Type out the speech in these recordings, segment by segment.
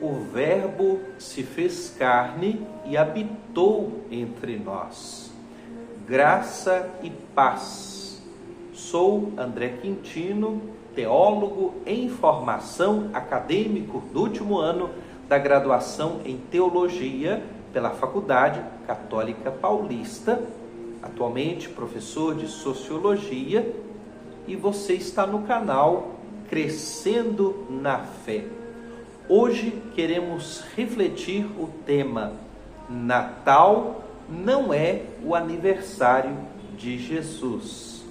O Verbo se fez carne e habitou entre nós. Graça e paz. Sou André Quintino, teólogo em formação, acadêmico do último ano da graduação em Teologia pela Faculdade Católica Paulista, atualmente professor de Sociologia, e você está no canal Crescendo na Fé. Hoje queremos refletir o tema Natal não é o aniversário de Jesus.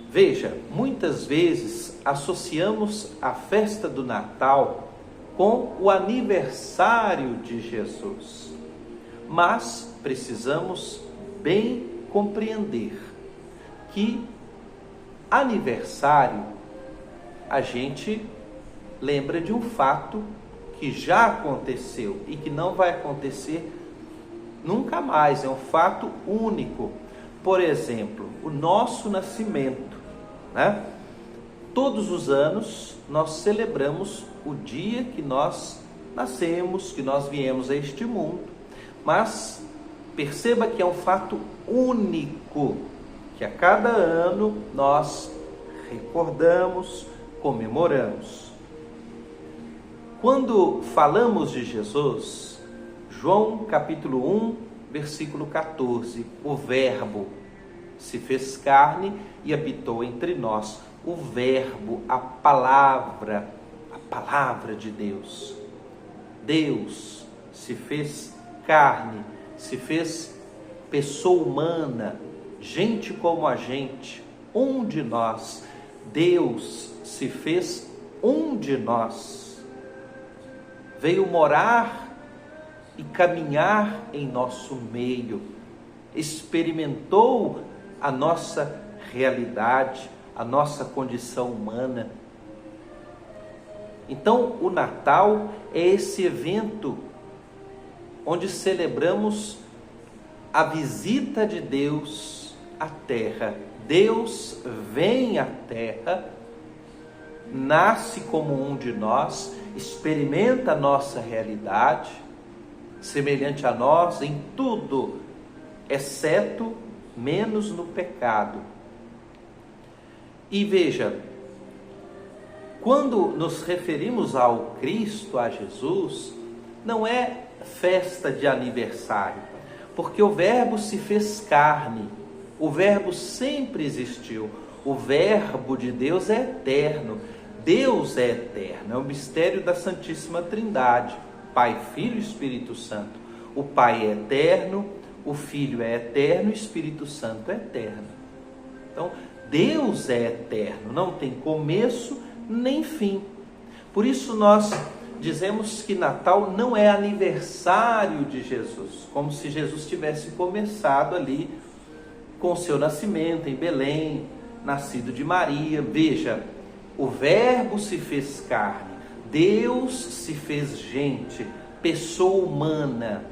Veja, muitas vezes associamos a festa do Natal com o aniversário de Jesus, mas precisamos bem compreender que aniversário a gente lembra de um fato que já aconteceu e que não vai acontecer nunca mais, é um fato único. Por exemplo, o nosso nascimento, né? Todos os anos nós celebramos o dia que nós nascemos, que nós viemos a este mundo, mas perceba que é um fato único, que a cada ano nós recordamos, comemoramos. Quando falamos de Jesus, João capítulo 1, versículo 14, o Verbo se fez carne e habitou entre nós. O Verbo, a palavra de Deus. Deus se fez carne, se fez pessoa humana, gente como a gente, um de nós. Deus se fez um de nós. Veio morar e caminhar em nosso meio, experimentou a nossa realidade, a nossa condição humana. Então, o Natal é esse evento onde celebramos a visita de Deus à Terra. Deus vem à Terra, nasce como um de nós, experimenta a nossa realidade, semelhante a nós em tudo, exceto menos no pecado. E veja, quando nos referimos ao Cristo, a Jesus, não é festa de aniversário, porque o Verbo se fez carne, o Verbo sempre existiu, o Verbo de Deus é eterno, Deus é eterno, é o mistério da Santíssima Trindade, Pai, Filho e Espírito Santo. O Pai é eterno, o Filho é eterno, o Espírito Santo é eterno. Então, Deus é eterno, não tem começo nem fim. Por isso nós dizemos que Natal não é aniversário de Jesus, como se Jesus tivesse começado ali com o seu nascimento em Belém, nascido de Maria. Veja, o Verbo se fez carne, Deus se fez gente, pessoa humana.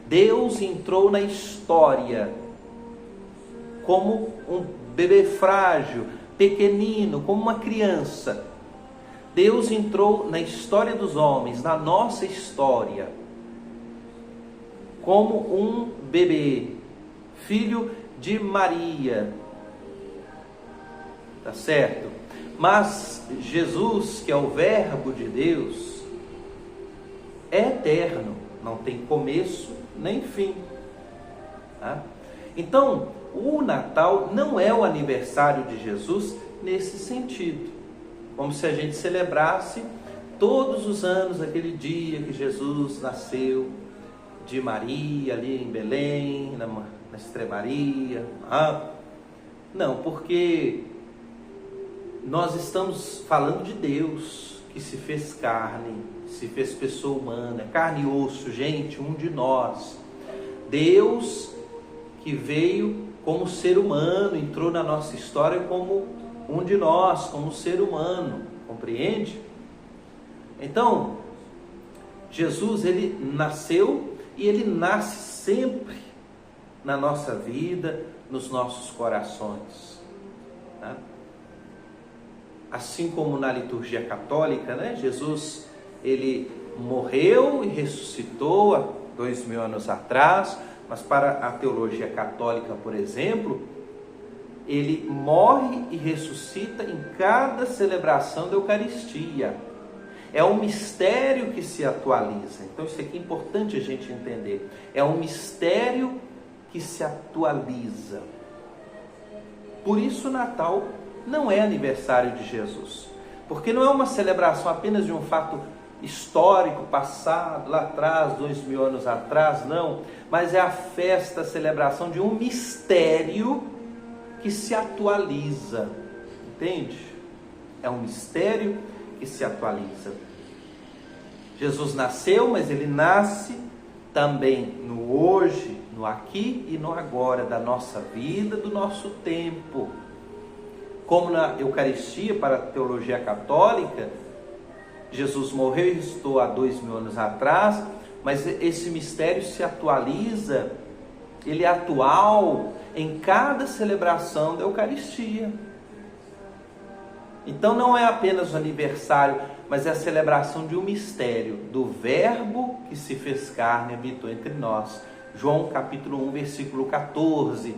Deus entrou na história como um bebê frágil, pequenino, como uma criança. Deus entrou na história dos homens, na nossa história, como um bebê, filho de Maria. Tá certo? Mas Jesus, que é o Verbo de Deus, é eterno, não tem começo nem fim. Tá? Então, o Natal não é o aniversário de Jesus nesse sentido, como se a gente celebrasse todos os anos aquele dia que Jesus nasceu de Maria, ali em Belém, na Estrebaria. Não, porque nós estamos falando de Deus que se fez carne, se fez pessoa humana, carne e osso, gente, um de nós. Deus que veio como ser humano, entrou na nossa história como um de nós, como ser humano, compreende? Então, Jesus, ele nasceu e ele nasce sempre na nossa vida, nos nossos corações. Tá? Assim como na liturgia católica, né? Jesus, ele morreu e ressuscitou há 2000 anos atrás, mas para a teologia católica, por exemplo, ele morre e ressuscita em cada celebração da Eucaristia. É um mistério que se atualiza. Então isso aqui é importante a gente entender. É um mistério que se atualiza. Por isso o Natal não é aniversário de Jesus. Porque não é uma celebração apenas de um fato histórico, passado, lá atrás, 2000 anos atrás, não. Mas é a festa, a celebração de um mistério que se atualiza. Entende? É um mistério que se atualiza. Jesus nasceu, mas ele nasce também no hoje, no aqui e no agora da nossa vida, do nosso tempo. Como na Eucaristia, para a teologia católica, Jesus morreu e ressuscitou há 2000 anos atrás, mas esse mistério se atualiza, ele é atual em cada celebração da Eucaristia. Então não é apenas o aniversário, mas é a celebração de um mistério, do Verbo que se fez carne e habitou entre nós. João capítulo 1, versículo 14.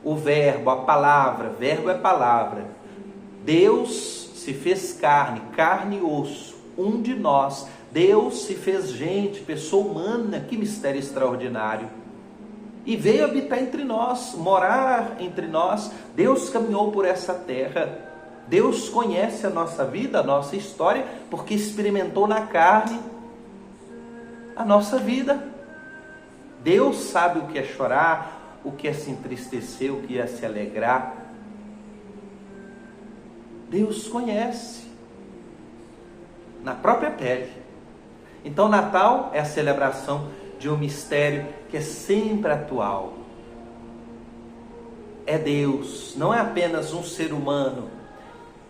O Verbo, a palavra, verbo é palavra. Deus se fez carne, carne e osso, um de nós. Deus se fez gente, pessoa humana, que mistério extraordinário. E veio habitar entre nós, morar entre nós. Deus caminhou por essa terra. Deus conhece a nossa vida, a nossa história, porque experimentou na carne a nossa vida. Deus sabe o que é chorar, o que é se entristecer, o que é se alegrar. Deus conhece na própria pele. Então Natal é a celebração de um mistério que é sempre atual. É Deus, não é apenas um ser humano.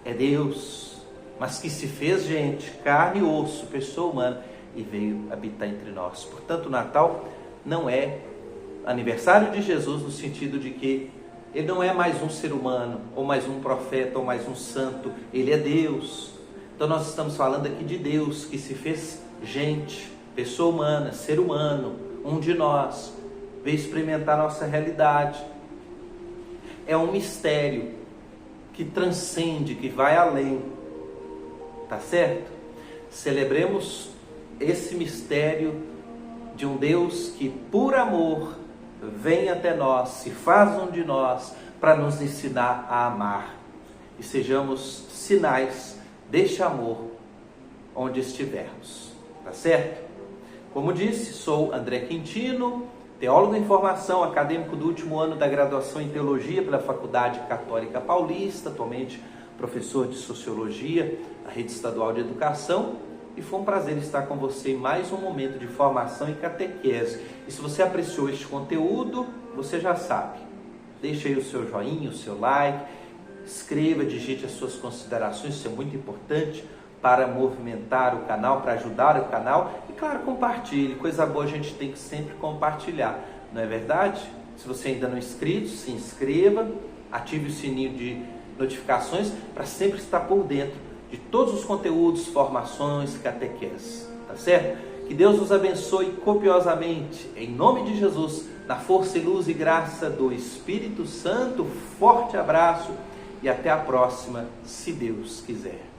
É Deus, mas que se fez gente, carne e osso, pessoa humana, e veio habitar entre nós. Portanto, o Natal não é aniversário de Jesus no sentido de que ele não é mais um ser humano, ou mais um profeta, ou mais um santo. Ele é Deus. Então nós estamos falando aqui de Deus que se fez gente, pessoa humana, ser humano, um de nós, veio experimentar a nossa realidade. É um mistério que transcende, que vai além, tá certo? Celebremos esse mistério de um Deus que por amor vem até nós, se faz um de nós, para nos ensinar a amar, e sejamos sinais deste amor onde estivermos, tá certo? Como disse, sou André Quintino, teólogo em formação, acadêmico do último ano da graduação em Teologia pela Faculdade Católica Paulista, atualmente professor de Sociologia na Rede Estadual de Educação, e foi um prazer estar com você em mais um momento de formação e catequese. E se você apreciou este conteúdo, você já sabe, deixe aí o seu joinha, o seu like, escreva, digite as suas considerações, isso é muito importante para movimentar o canal, para ajudar o canal, e claro, compartilhe, coisa boa a gente tem que sempre compartilhar, não é verdade? Se você ainda não é inscrito, se inscreva, ative o sininho de notificações para sempre estar por dentro de todos os conteúdos, formações, catequeses, tá certo? Que Deus nos abençoe copiosamente, em nome de Jesus, na força e luz e graça do Espírito Santo. Forte abraço e até a próxima, se Deus quiser.